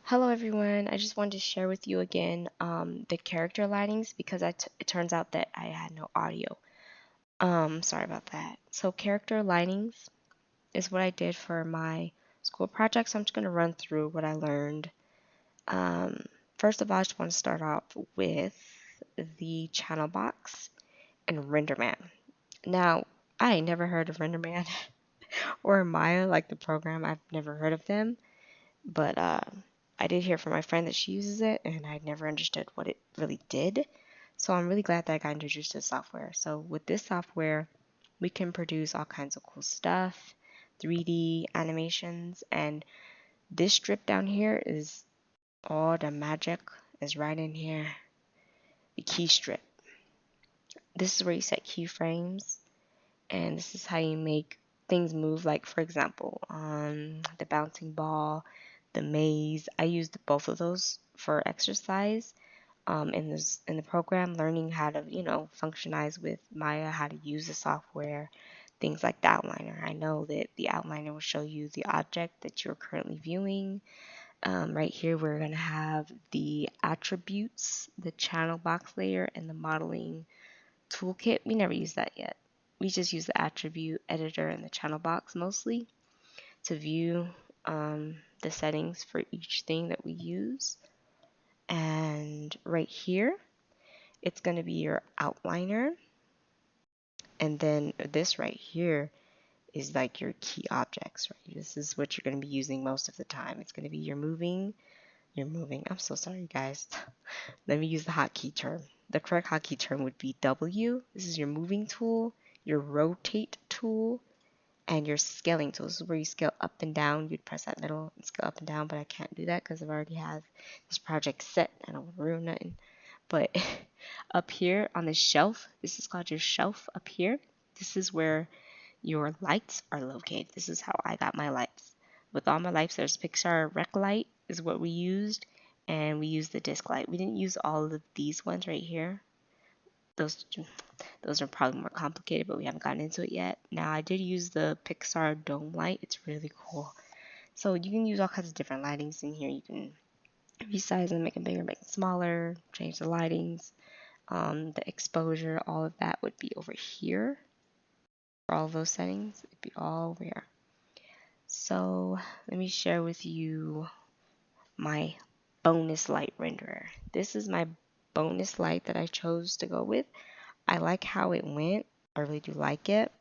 Hello everyone, I just wanted to share with you again the character lightings because it turns out that I had no audio. Sorry about that. So character lightings is what I did for my school project, so I'm just going to run through what I learned. Um, First of all, I just want to start off with the channel box and RenderMan. Now, I ain't never heard of RenderMan or Maya, like the program. I've never heard of them. But I did hear from my friend that she uses it, and I'd never understood what it really did. So I'm really glad that I got introduced to the software. So with this software, we can produce all kinds of cool stuff, 3D animations, and this strip down here is all the magic is right in here. The key strip. This is where you set keyframes, and this is how you make things move. Like for example, the bouncing ball, the maze. I used both of those for exercise in the program, learning how to functionize with Maya, how to use the software, things like the outliner. I know that the outliner will show you the object that you're currently viewing. Right here we're going to have the attributes, the channel box layer, and the modeling toolkit. We never use that yet. We just use the attribute editor and the channel box mostly to view the settings for each thing that we use. And right here, it's going to be your outliner. And then this right here is like your key objects, right? This is what you're going to be using most of the time. It's going to be your moving. I'm so sorry, guys. Let me use the hotkey term. The correct hotkey term would be W. This is your moving tool, your rotate tool, and your scaling tool. This is where you scale up and down. You'd press that middle and scale up and down, but I can't do that because I've already have this project set. I don't want to ruin nothing. But up here on the shelf, this is called your shelf up here. This is where your lights are located. This is how I got my lights. With all my lights, there's Pixar Rec Light is what we used, and we used the disc light. We didn't use all of these ones right here. Those are probably more complicated, but we haven't gotten into it yet. Now, I did use the Pixar Dome light. It's really cool. So you can use all kinds of different lightings in here. You can resize them, make them bigger, make them smaller, change the lightings, the exposure, all of that would be over here. For all of those settings, it'd be all over here. So let me share with you my bonus light renderer. This is my bonus light that I chose to go with. I like how it went. I really do like it.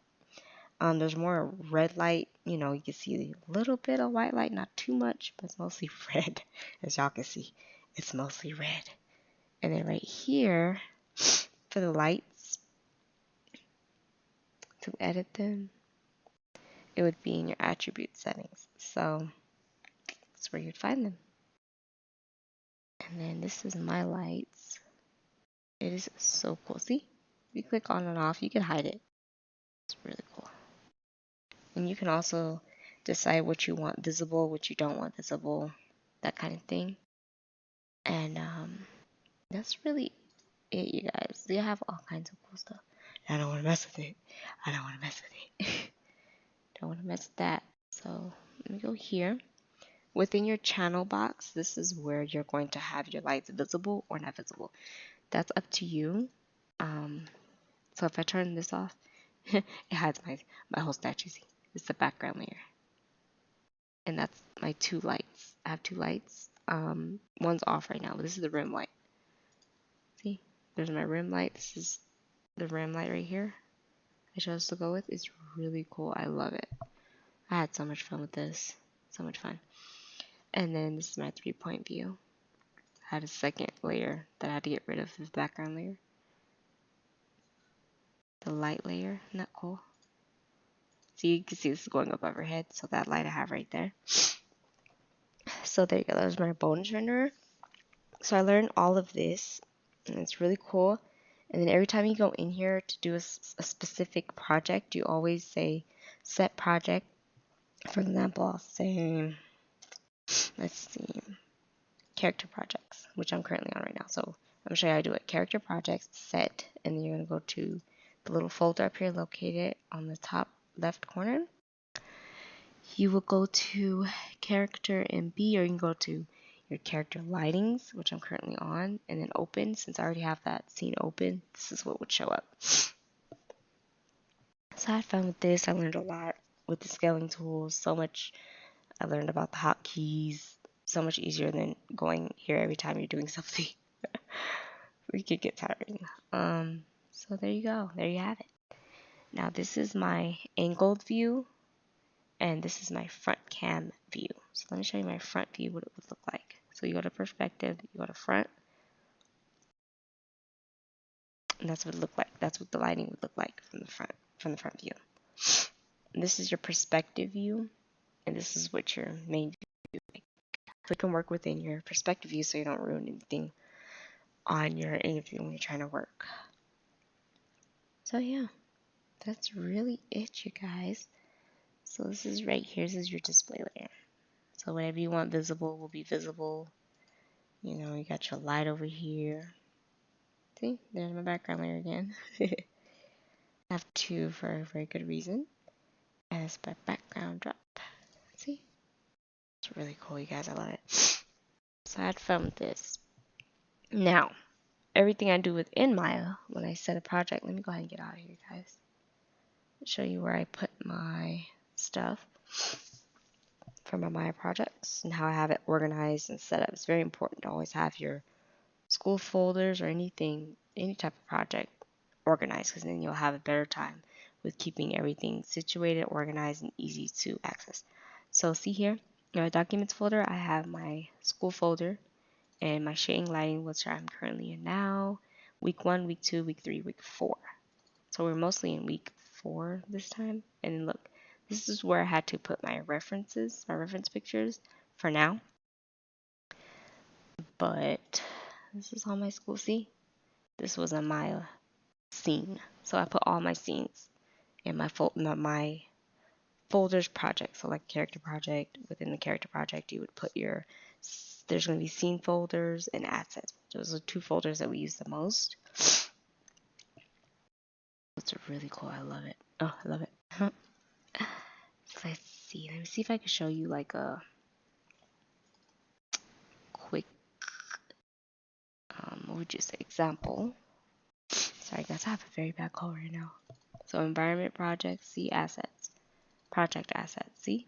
There's more red light. You can see a little bit of white light, not too much, but it's mostly red. As y'all can see, it's mostly red. And then right here, for the lights, to edit them, it would be in your attribute settings. So that's where you'd find them. And then this is my lights. It is so cool. See, you click on and off, you can hide it. It's really cool. And you can also decide what you want visible, what you don't want visible, that kind of thing. And that's really it, you guys. They have all kinds of cool stuff. I don't want to mess with it. I don't want to mess with it. Don't want to mess with that. So let me go here. Within your channel box, this is where you're going to have your lights visible or not visible. That's up to you. So if I turn this off, it hides my whole statue. See, it's the background layer. And that's my two lights. I have two lights. One's off right now, but this is the rim light. See, there's my rim light. This is the rim light right here. I chose to go with. It's really cool. I love it. I had so much fun with this. So much fun. And then this is my 3-point view. I had a second layer that I had to get rid of this background layer. The light layer. Isn't that cool? So you can see this is going up overhead. So that light I have right there. So there you go. That was my bonus renderer. So I learned all of this, and it's really cool. And then every time you go in here to do a specific project, you always say set project. For example, I'll say, let's see, character projects, which I'm currently on right now. So I'm going to show you how to do it. Character projects, set, and then you're going to go to the little folder up here located on the top left corner. You will go to character and B, or you can go to your character lightings, which I'm currently on, and then open. Since I already have that scene open, this is what would show up. So I had fun with this. I learned a lot with the scaling tools. So much I learned about the hotkeys. So much easier than going here every time you're doing something. We could get tiring. So there you go. There you have it. Now this is my angled view, and this is my front cam view. So let me show you my front view, what it would look like. So you go to perspective, you go to front, and that's what it looked like. That's what the lighting would look like from the front view. And this is your perspective view, and this is what your main view is like. So it can work within your perspective view so you don't ruin anything on your interview when you're trying to work. So yeah, that's really it, you guys. So this is right here, this is your display layer. So whatever you want visible will be visible. You know, you got your light over here. See, there's my background layer again. I have two for a very good reason. As my background drop. See? It's really cool, you guys. I love it. So I had fun with this. Now, everything I do within Maya, when I set a project, let me go ahead and get out of here, guys. Show you where I put my stuff for my Maya projects and how I have it organized and set up. It's very important to always have your school folders or anything, any type of project organized, because then you'll have a better time with keeping everything situated, organized, and easy to access. So see here, in my documents folder, I have my school folder and my shading lighting, which I'm currently in now, week 1, week 2, week 3, week 4. So we're mostly in week 4 this time. And then look, this is where I had to put my references, my reference pictures for now. But this is all my school. See, this was a Maya scene. So I put all my scenes in my folders project. So like character project, within the character project, you would put your, there's going to be scene folders and assets. Those are 2 folders that we use the most. It's really cool. I love it. Oh, I love it. So let's see. Let me see if I can show you like a quick, what would you say, example. Sorry guys, I have a very bad cold right now. So environment project, see assets. Project assets, see?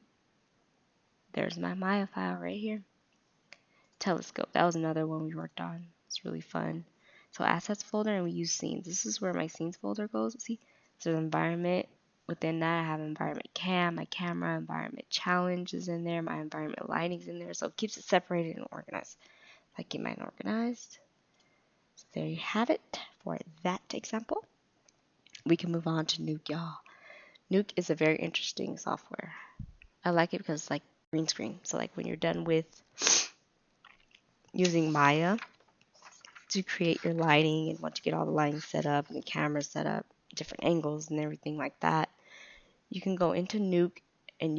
There's my Maya file right here. Telescope, that was another one we worked on. It's really fun. So assets folder, and we use scenes. This is where my scenes folder goes. See, so the environment. Within that, I have environment cam, my camera, environment challenge is in there, my environment lighting is in there. So it keeps it separated and organized. Like it might organized. So there you have it for that example. We can move on to Nuke, y'all. Nuke is a very interesting software. I like it because it's like green screen. So like when you're done with using Maya to create your lighting and once you get all the lighting set up and the camera set up, different angles and everything like that, you can go into Nuke and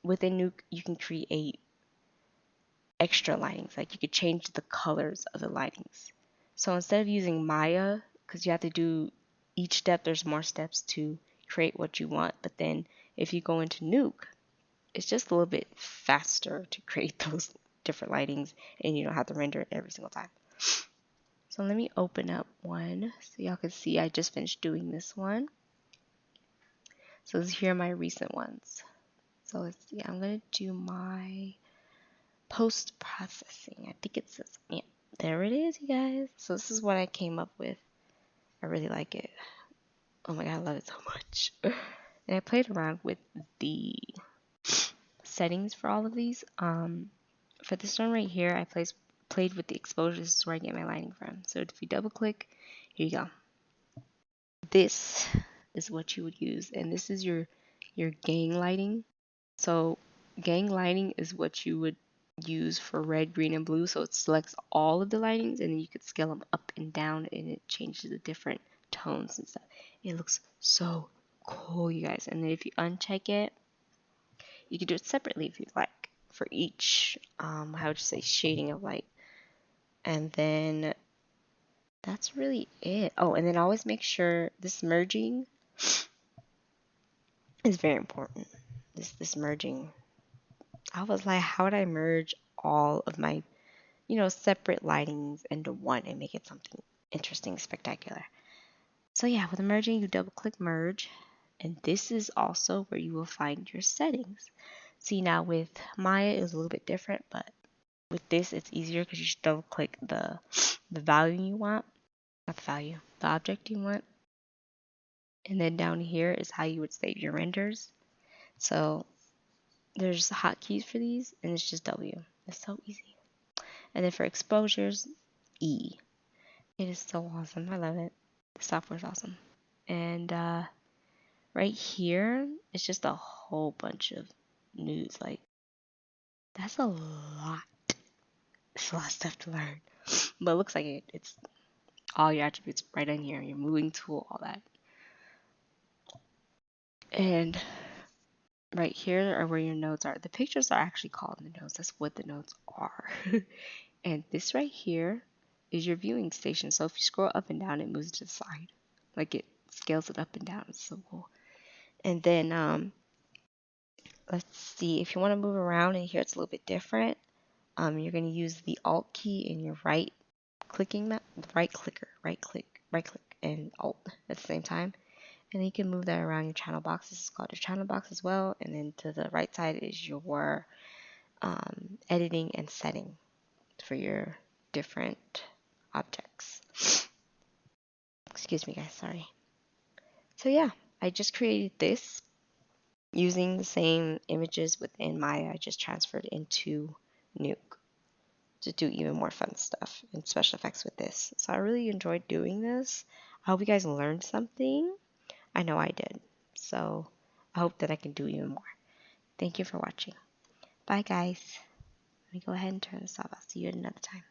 within Nuke you can create extra lightings. Like you could change the colors of the lightings. So instead of using Maya, because you have to do each step, there's more steps to create what you want. But then if you go into Nuke, it's just a little bit faster to create those different lightings and you don't have to render it every single time. So let me open up one so y'all can see I just finished doing this one. So here are my recent ones. So let's see, I'm going to do my post-processing. I think it says, yeah, there it is, you guys. So this is what I came up with. I really like it. Oh my god, I love it so much. And I played around with the settings for all of these. For this one right here, I played with the exposure. This is where I get my lighting from. So if you double click, here you go. This is what you would use, and this is your gang lighting. So gang lighting is what you would use for red, green, and blue. So it selects all of the lightings, and then you could scale them up and down, and it changes the different tones and stuff. It looks so cool, you guys. And then if you uncheck it, you can do it separately if you'd like for each, how would you say, shading of light. And then that's really it. Oh, and then always make sure this merging is very important. This merging. I was like, how would I merge all of my, separate lightings into one and make it something interesting, spectacular. So yeah, with merging, you double click merge, and this is also where you will find your settings. See, now with Maya it was a little bit different, but with this it's easier because you just double click the value you want, not the value, the object you want, and then down here is how you would save your renders. So there's hotkeys for these, and it's just W. It's so easy. And then for exposures, E. It is so awesome. I love it. The software is awesome. And right here, it's just a whole bunch of news. Like, that's a lot. It's a lot of stuff to learn. But it looks like it's all your attributes right in here. Your moving tool, all that. And right here are where your nodes are. The pictures are actually called the nodes. That's what the nodes are. And this right here is your viewing station. So if you scroll up and down, it moves to the side. Like it scales it up and down. It's so cool. And then let's see, if you want to move around in here, it's a little bit different. You're going to use the Alt key in your right click, and Alt at the same time. And then you can move that around your channel box. This is called your channel box as well. And then to the right side is your editing and setting for your different objects. Excuse me, guys, sorry. So yeah, I just created this using the same images within Maya. I just transferred into Nuke to do even more fun stuff and special effects with this. So I really enjoyed doing this. I hope you guys learned something. I know I did. So I hope that I can do even more. Thank you for watching. Bye, guys. Let me go ahead and turn this off. I'll see you at another time.